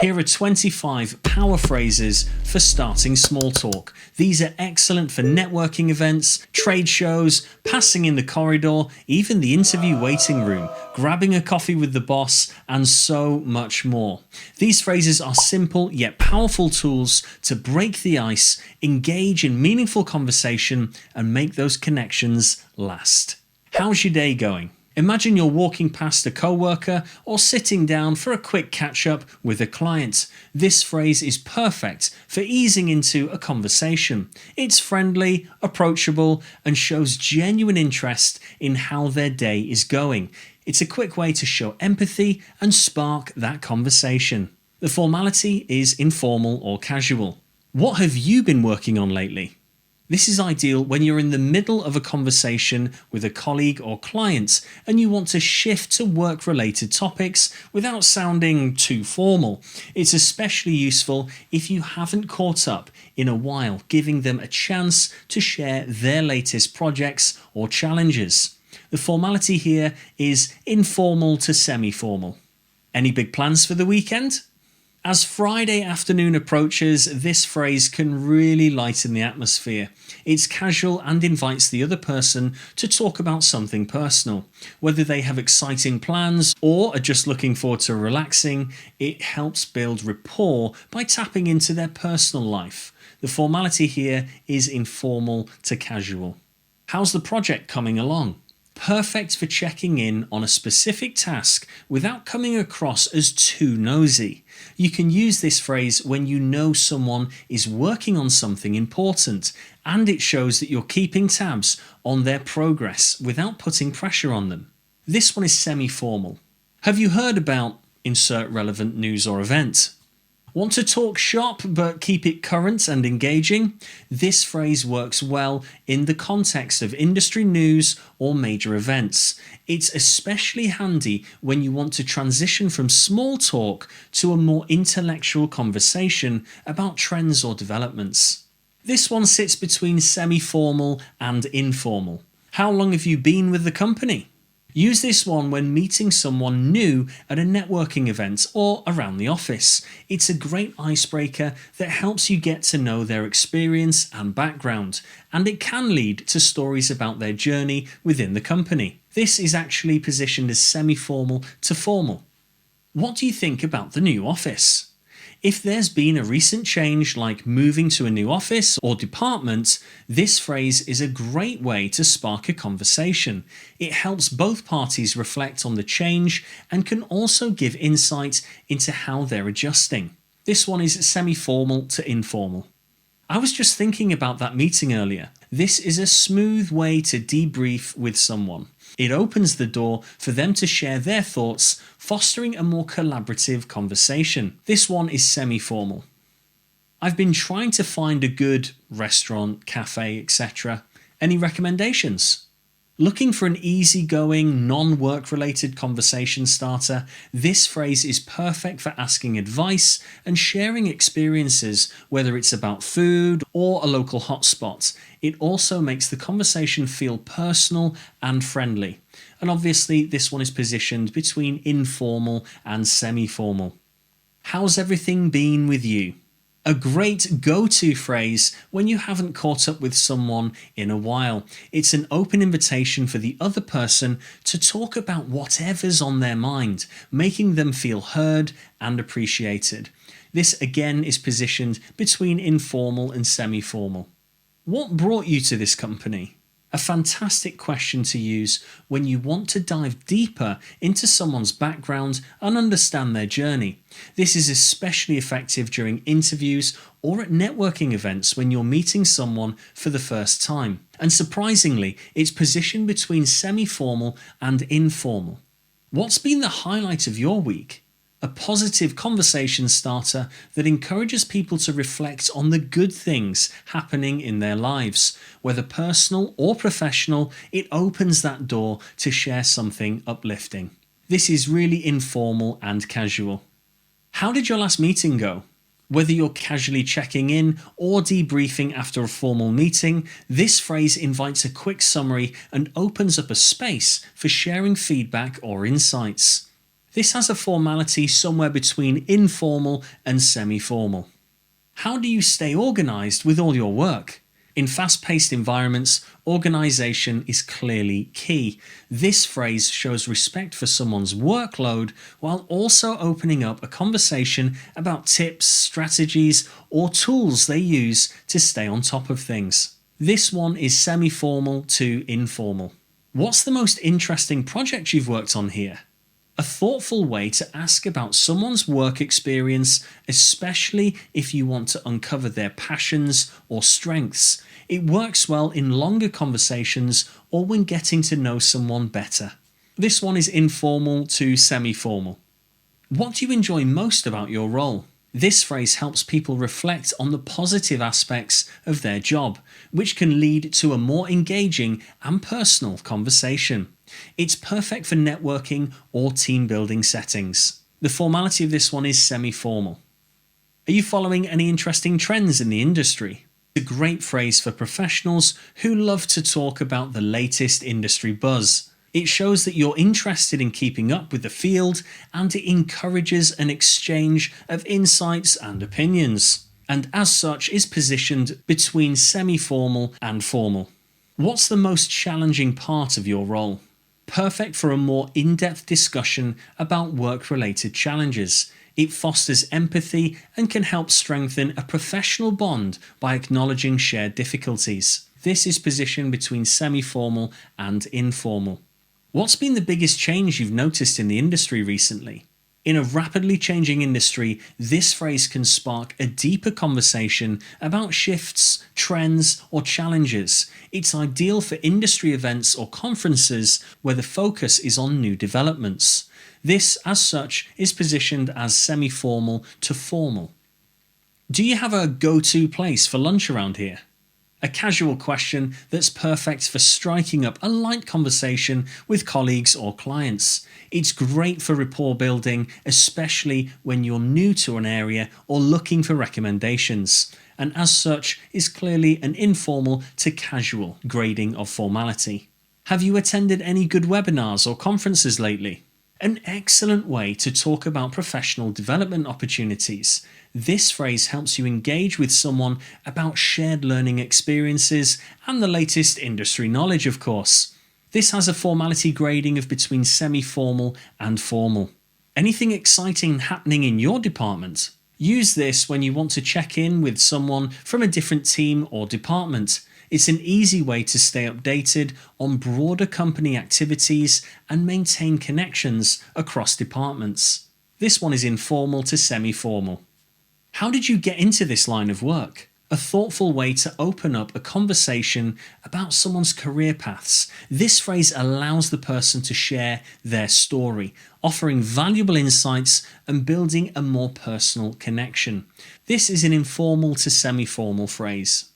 Here are 25 power phrases for starting small talk. These are excellent for networking events, trade shows, passing in the corridor, even the interview waiting room, grabbing a coffee with the boss, and so much more. These phrases are simple yet powerful tools to break the ice, engage in meaningful conversation, and make those connections last. How's your day going? Imagine you're walking past a co-worker or sitting down for a quick catch-up with a client. This phrase is perfect for easing into a conversation. It's friendly, approachable, and shows genuine interest in how their day is going. It's a quick way to show empathy and spark that conversation. The formality is informal or casual. What have you been working on lately? This is ideal when you're in the middle of a conversation with a colleague or client and you want to shift to work-related topics without sounding too formal. It's especially useful if you haven't caught up in a while, giving them a chance to share their latest projects or challenges. The formality here is informal to semi-formal. Any big plans for the weekend? As Friday afternoon approaches, this phrase can really lighten the atmosphere. It's casual and invites the other person to talk about something personal. Whether they have exciting plans or are just looking forward to relaxing, it helps build rapport by tapping into their personal life. The formality here is informal to casual. How's the project coming along? Perfect for checking in on a specific task without coming across as too nosy. You can use this phrase when you know someone is working on something important and it shows that you're keeping tabs on their progress without putting pressure on them. This one is semi-formal. Have you heard about insert relevant news or event? Want to talk shop but keep it current and engaging? This phrase works well in the context of industry news or major events. It's especially handy when you want to transition from small talk to a more intellectual conversation about trends or developments. This one sits between semi-formal and informal. How long have you been with the company? Use this one when meeting someone new at a networking event or around the office. It's a great icebreaker that helps you get to know their experience and background, and it can lead to stories about their journey within the company. This is actually positioned as semi-formal to formal. What do you think about the new office? If there's been a recent change like moving to a new office or department, this phrase is a great way to spark a conversation. It helps both parties reflect on the change and can also give insight into how they're adjusting. This one is semi-formal to informal. I was just thinking about that meeting earlier. This is a smooth way to debrief with someone. It opens the door for them to share their thoughts, fostering a more collaborative conversation. This one is semi-formal. I've been trying to find a good restaurant, cafe, etc. Any recommendations? Looking for an easygoing, non-work related conversation starter, this phrase is perfect for asking advice and sharing experiences, whether it's about food or a local hotspot. It also makes the conversation feel personal and friendly. And obviously, this one is positioned between informal and semi-formal. How's everything been with you? A great go-to phrase when you haven't caught up with someone in a while. It's an open invitation for the other person to talk about whatever's on their mind, making them feel heard and appreciated. This again is positioned between informal and semi-formal. What brought you to this company? A fantastic question to use when you want to dive deeper into someone's background and understand their journey. This is especially effective during interviews or at networking events when you're meeting someone for the first time. And surprisingly, it's positioned between semi-formal and informal. What's been the highlight of your week? A positive conversation starter that encourages people to reflect on the good things happening in their lives. Whether personal or professional, it opens that door to share something uplifting. This is really informal and casual. How did your last meeting go? Whether you're casually checking in or debriefing after a formal meeting, this phrase invites a quick summary and opens up a space for sharing feedback or insights. This has a formality somewhere between informal and semi-formal. How do you stay organized with all your work? In fast-paced environments, organization is clearly key. This phrase shows respect for someone's workload while also opening up a conversation about tips, strategies, or tools they use to stay on top of things. This one is semi-formal to informal. What's the most interesting project you've worked on here? A thoughtful way to ask about someone's work experience, especially if you want to uncover their passions or strengths. It works well in longer conversations or when getting to know someone better. This one is informal to semi-formal. What do you enjoy most about your role? This phrase helps people reflect on the positive aspects of their job, which can lead to a more engaging and personal conversation. It's perfect for networking or team building settings. The formality of this one is semi-formal. Are you following any interesting trends in the industry? It's a great phrase for professionals who love to talk about the latest industry buzz. It shows that you're interested in keeping up with the field, and it encourages an exchange of insights and opinions, and as such is positioned between semi-formal and formal. What's the most challenging part of your role? Perfect for a more in-depth discussion about work-related challenges. It fosters empathy and can help strengthen a professional bond by acknowledging shared difficulties. This is positioned between semi-formal and informal. What's been the biggest change you've noticed in the industry recently? In a rapidly changing industry, this phrase can spark a deeper conversation about shifts, trends, or challenges. It's ideal for industry events or conferences where the focus is on new developments. This, as such, is positioned as semi-formal to formal. Do you have a go-to place for lunch around here? A casual question that's perfect for striking up a light conversation with colleagues or clients. It's great for rapport building, especially when you're new to an area or looking for recommendations, and as such is clearly an informal to casual grading of formality. Have you attended any good webinars or conferences lately? An excellent way to talk about professional development opportunities. This phrase helps you engage with someone about shared learning experiences and the latest industry knowledge, of course. This has a formality grading of between semi-formal and formal. Anything exciting happening in your department? Use this when you want to check in with someone from a different team or department. It's an easy way to stay updated on broader company activities and maintain connections across departments. This one is informal to semi-formal. How did you get into this line of work? A thoughtful way to open up a conversation about someone's career paths. This phrase allows the person to share their story, offering valuable insights and building a more personal connection. This is an informal to semi-formal phrase.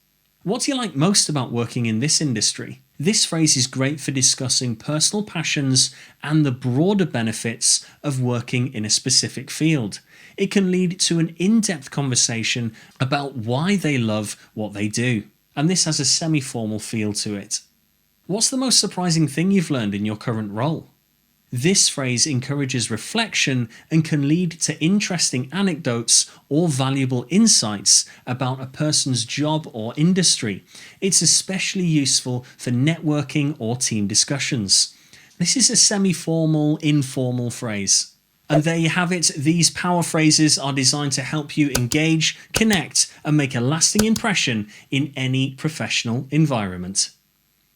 What do you like most about working in this industry? This phrase is great for discussing personal passions and the broader benefits of working in a specific field. It can lead to an in-depth conversation about why they love what they do, and this has a semi-formal feel to it. What's the most surprising thing you've learned in your current role? This phrase encourages reflection and can lead to interesting anecdotes or valuable insights about a person's job or industry. It's especially useful for networking or team discussions. This is a semi-formal, informal phrase. And there you have it. These power phrases are designed to help you engage, connect, and make a lasting impression in any professional environment.